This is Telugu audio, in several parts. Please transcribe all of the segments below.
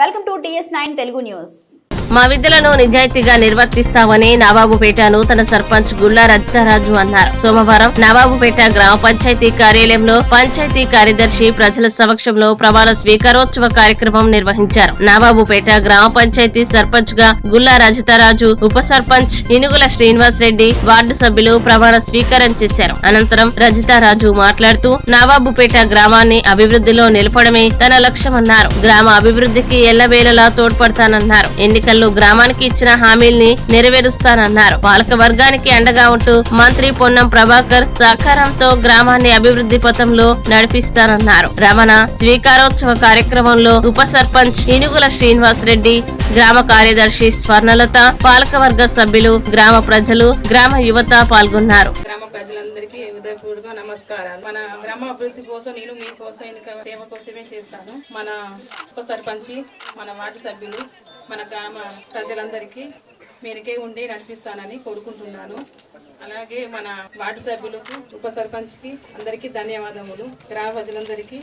Welcome to TS9 Telugu news. మా విధులను నిజాయితీగా నిర్వర్తిస్తామని నవాబుపేట నూతన సర్పంచ్ గుల్లా రజితారాజు అన్నారు. సోమవారం నవాబుపేట గ్రామ పంచాయతీ కార్యాలయంలో పంచాయతీ కార్యదర్శి ప్రజల సమక్షంలో ప్రమాణ స్వీకారోత్సవ కార్యక్రమం నిర్వహించారు. నవాబుపేట గ్రామ పంచాయతీ సర్పంచ్ గా గుల్లా రజితారాజు, ఉప సర్పంచ్ ఇనుగుల శ్రీనివాస్ రెడ్డి, వార్డు సభ్యులు ప్రమాణ స్వీకారం చేశారు. అనంతరం రజితారాజు మాట్లాడుతూ నవాబుపేట గ్రామాన్ని అభివృద్ధిలో నిలపడమే తన లక్ష్యమన్నారు. గ్రామ అభివృద్ధికి ఎల్లవేళలా తోడ్పడతానన్నారు. ఎన్నికల్లో గ్రామానికి ఇచ్చిన హామీల్ని నెరవేరుస్తానన్నారు. పాలక వర్గానికి అండగా ఉంటూ మంత్రి పొన్నం ప్రభాకర్ సహకారంతో గ్రామాన్ని అభివృద్ధి పథంలో నడిపిస్తానన్నారు. రమణ స్వీకారోత్సవ కార్యక్రమంలో ఉప సర్పంచ్ ఇనుగుల శ్రీనివాస్ రెడ్డి, గ్రామ కార్యదర్శి స్వర్ణలత, పాలకవర్గ సభ్యులు, గ్రామ ప్రజలు, గ్రామ యువత పాల్గొన్నారు. గ్రామ ప్రజలందరికీ హృదయపూర్వక నమస్కారాలు. మన గ్రామ అభివృద్ధి కోసం నేను మీకోసం సేవ కోసమే చేస్తాను. మన ఉప సర్పంచి, మన వార్డు సభ్యులు, మన గ్రామ ప్రజలందరికీ మేరకే ఉండి నడిపిస్తానని కోరుకుంటున్నాను. అలాగే మన వార్డు సభ్యులకు, ఉప సర్పంచ్కి అందరికీ ధన్యవాదములు. గ్రామ ప్రజలందరికీ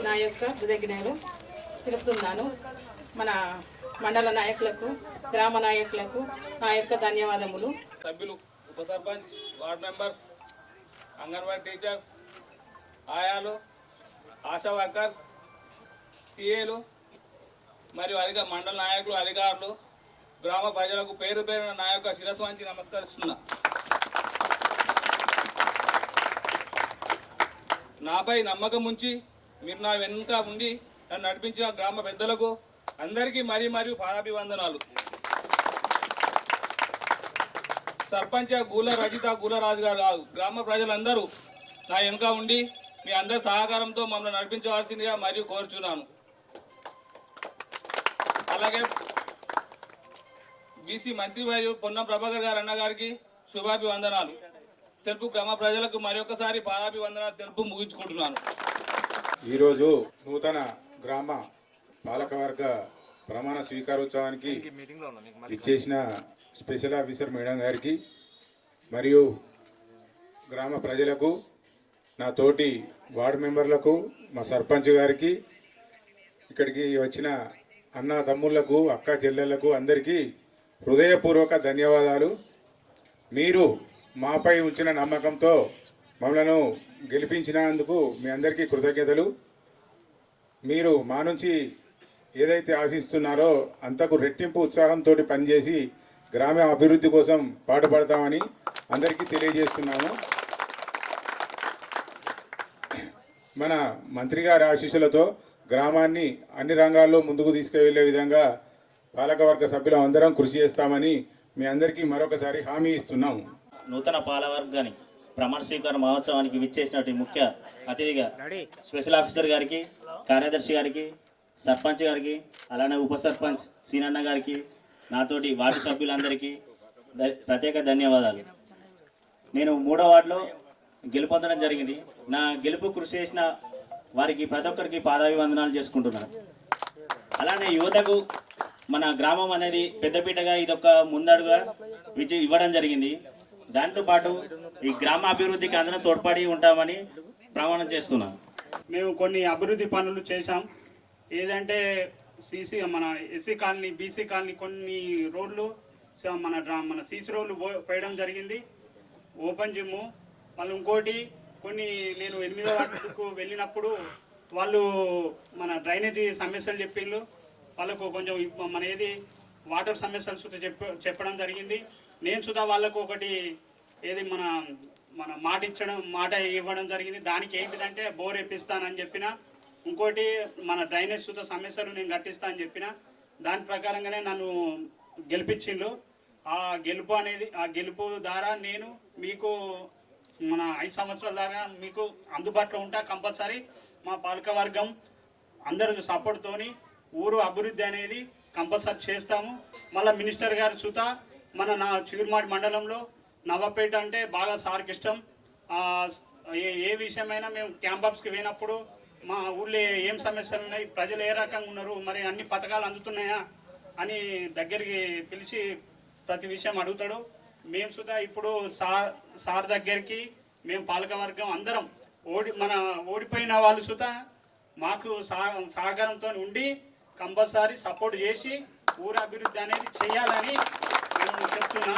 నా యొక్క కృతజ్ఞతలు తెలుపుతున్నాను. మన మండల నాయకులకు, గ్రామ నాయకులకు నా యొక్క ధన్యవాదములు. సభ్యులు, ఉప sarpanch, ward members, anganwadi teachers, ఆయాలు, ఆశా వర్కర్స్, సిఏలు మరియు మండల నాయకులు, అధికారులు, గ్రామ ప్రజలకు పేరు పేరున నా యొక్క శిరస్సు వంచి నమస్కరిస్తున్నా. నాపై నమ్మకం ఉంచి మీరు నా వెనుక ఉండి నన్ను నడిపించిన గ్రామ పెద్దలకు అందరికీ మరియు పాదాభివందనాలు. సర్పంచ్ గుల్లారాజు గారు కాదు, గ్రామ ప్రజలందరూ నా వెనుక ఉండి మీ అందరి సహకారంతో మమ్మల్ని నడిపించవలసిందిగా మరియు కోరుచున్నాను. అలాగే బీసీ మంత్రి మరియు పొన్నం ప్రభాకర్ గారు అన్నగారికి శుభాభివందనాలు తెలుపు గ్రామ ప్రజలకు మరొకసారి పాదాభివందనాలు తెలుపు ముగించుకుంటున్నాను. ఈరోజు నూతన గ్రామ పాలకవర్గ ప్రమాణ స్వీకారోత్సవానికి ఇచ్చేసిన స్పెషల్ ఆఫీసర్ మేడం గారికి మరియు గ్రామ ప్రజలకు, నా తోటి వార్డు మెంబర్లకు, మా సర్పంచ్ గారికి, ఇక్కడికి వచ్చిన అన్న తమ్ముళ్లకు, అక్క చెల్లెళ్లకు అందరికీ హృదయపూర్వక ధన్యవాదాలు. మీరు మాపై ఉంచిన నమ్మకంతో మమ్మలను గెలిపించినందుకు మీ అందరికీ కృతజ్ఞతలు. మీరు మా నుంచి ఏదైతే ఆశిస్తున్నారో అంతకు రెట్టింపు ఉత్సాహంతో పనిచేసి గ్రామ అభివృద్ధి కోసం పాటుపడతామని అందరికీ తెలియజేస్తున్నాము. మన మంత్రి గారి ఆశీస్సులతో గ్రామాన్ని అన్ని రంగాల్లో ముందుకు తీసుకువెళ్లే విధంగా పాలకవర్గ సభ్యులు అందరం కృషి చేస్తామని మీ అందరికీ మరొకసారి హామీ ఇస్తున్నాము. నూతన పాలకవర్గానికి ప్రమాణ స్వీకార మహోత్సవానికి విచ్చేసినటువంటి ముఖ్య అతిథిగా స్పెషల్ ఆఫీసర్ గారికి, కార్యదర్శి గారికి, సర్పంచ్ గారికి, అలానే ఉప సర్పంచ్ సీనన్న గారికి, నాతోటి వార్డు సభ్యులందరికీ ప్రత్యేక ధన్యవాదాలు. నేను 3వ వార్డులో గెలుపొందడం జరిగింది. నా గెలుపు కృషి చేసిన వారికి ప్రతి ఒక్కరికి పాదాభివందనాలు చేసుకుంటున్నాను. అలానే యువతకు మన గ్రామం అనేది పెద్దపీటగా ఇదొక ముందడుగా ఇవ్వడం జరిగింది. దాంతోపాటు ఈ గ్రామ అభివృద్ధికి అందరం తోడ్పడి ఉంటామని ప్రమాణం చేస్తున్నాం. మేము కొన్ని అభివృద్ధి పనులు చేశాం. ఏదంటే మన ఎస్సీ కాలనీ, బీసీ కాలనీ కొన్ని రోడ్లు మన సీసీ రోడ్లు పోయడం జరిగింది. ఓపెన్ జిమ్ము, మళ్ళీ ఇంకోటి నేను 8వ వార్డుకు వెళ్ళినప్పుడు వాళ్ళు మన డ్రైనేజీ సమస్యలు చెప్పిండ్రు. వాళ్ళకు కొంచెం మన వాటర్ సమస్యలు సుతా చెప్పడం జరిగింది. నేను సుధా వాళ్ళకు ఒకటి మన మాట ఇవ్వడం జరిగింది. దానికి ఏంటిదంటే బోర్ వేపిస్తానని చెప్పిన, ఇంకోటి మన డ్రైనేజ్ సుతా సమస్యలు నేను కట్టిస్తా అని చెప్పిన. దాని ప్రకారంగానే నన్ను గెలిపించిండ్రు. ఆ గెలుపు ద్వారా నేను మీకు మన 5 సంవత్సరాల దాకా మీకు అందుబాటులో ఉంటా. కంపల్సరీ మా పాలకవర్గం అందరూ సపోర్ట్తోని ఊరు అభివృద్ధి అనేది కంపల్సరీ చేస్తాము. మళ్ళీ మినిస్టర్ గారు సుత నా చిగురుమాటి మండలంలో నవాబుపేట అంటే బాగా సార్కి ఇష్టం. ఏ విషయమైనా మేము క్యాంప్ ఆఫీస్కి పోయినప్పుడు మా ఊళ్ళో ఏం సమస్యలు ఉన్నాయి, ప్రజలు ఏ రకంగా ఉన్నారు, మరి అన్ని పథకాలు అందుతున్నాయా అని దగ్గరికి పిలిచి ప్రతి విషయం అడుగుతాడు. మేము సుధా ఇప్పుడు సార్ దగ్గరికి మేము పాలకవర్గం అందరం ఓడిపోయిన వాళ్ళు సుధా మాకు సహకారంతో ఉండి కంపల్సరీ సపోర్ట్ చేసి ఊరు అభివృద్ధి అనేది చేయాలని నేను చెప్తున్నా.